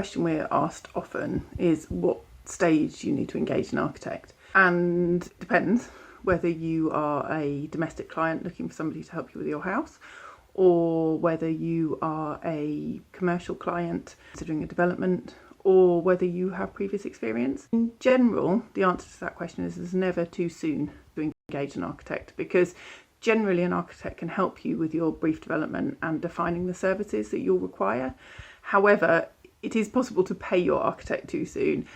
question we're asked often is what stage you need to engage an architect, and it depends whether you are a domestic client looking for somebody to help you with your house, or whether you are a commercial client considering a development, or whether you have previous experience. In general, the answer to that question is there's never too soon to engage an architect, because generally an architect can help you with your brief development and defining the services that you'll require. However, it is possible to pay your architect too soon.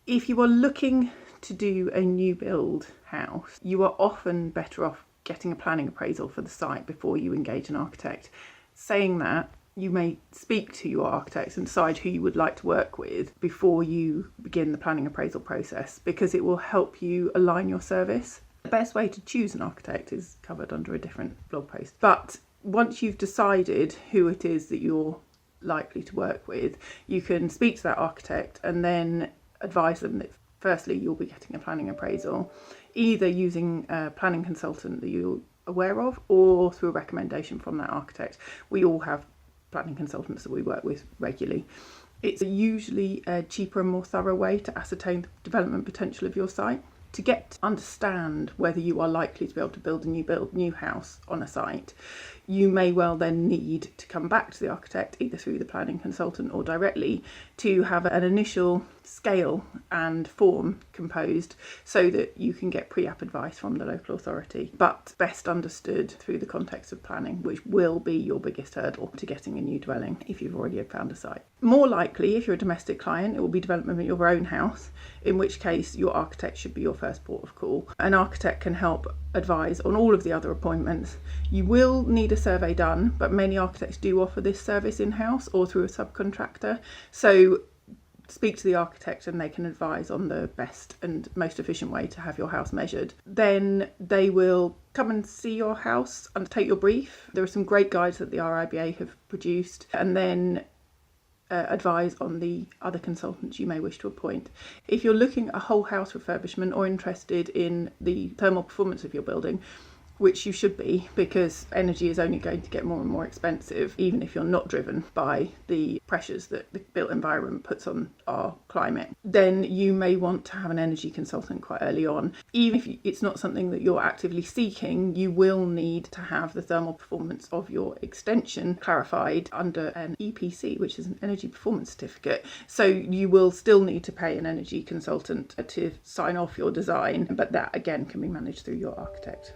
If you are looking to do a new build house, you are often better off getting a planning appraisal for the site before you engage an architect. Saying that, you may speak to your architects and decide who you would like to work with before you begin the planning appraisal process, because it will help you align your service. The best way to choose an architect is covered under a different blog post. But once you've decided who it is that you're likely to work with, you can speak to that architect and then advise them that firstly you'll be getting a planning appraisal, either using a planning consultant that you're aware of or through a recommendation from that architect. We all have planning consultants that we work with regularly. It's usually a cheaper and more thorough way to ascertain the development potential of your site. To get to understand whether you are likely to be able to build a new house on a site, you may well then need to come back to the architect, either through the planning consultant or directly, to have an initial scale and form composed so that you can get pre-app advice from the local authority, but best understood through the context of planning, which will be your biggest hurdle to getting a new dwelling if you've already found a site. More likely, if you're a domestic client, it will be development of your own house, in which case your architect should be your first port of call. An architect can help advise on all of the other appointments. You will need a survey done, but many architects do offer this service in-house or through a subcontractor. So speak to the architect and they can advise on the best and most efficient way to have your house measured. Then they will come and see your house, undertake your brief. There are some great guides that the RIBA have produced, and then advise on the other consultants you may wish to appoint. If you're looking at a whole house refurbishment or interested in the thermal performance of your building, which you should be, because energy is only going to get more and more expensive, even if you're not driven by the pressures that the built environment puts on our climate, then you may want to have an energy consultant quite early on. Even if it's not something that you're actively seeking, you will need to have the thermal performance of your extension clarified under an EPC, which is an energy performance certificate. So you will still need to pay an energy consultant to sign off your design, but that again can be managed through your architect.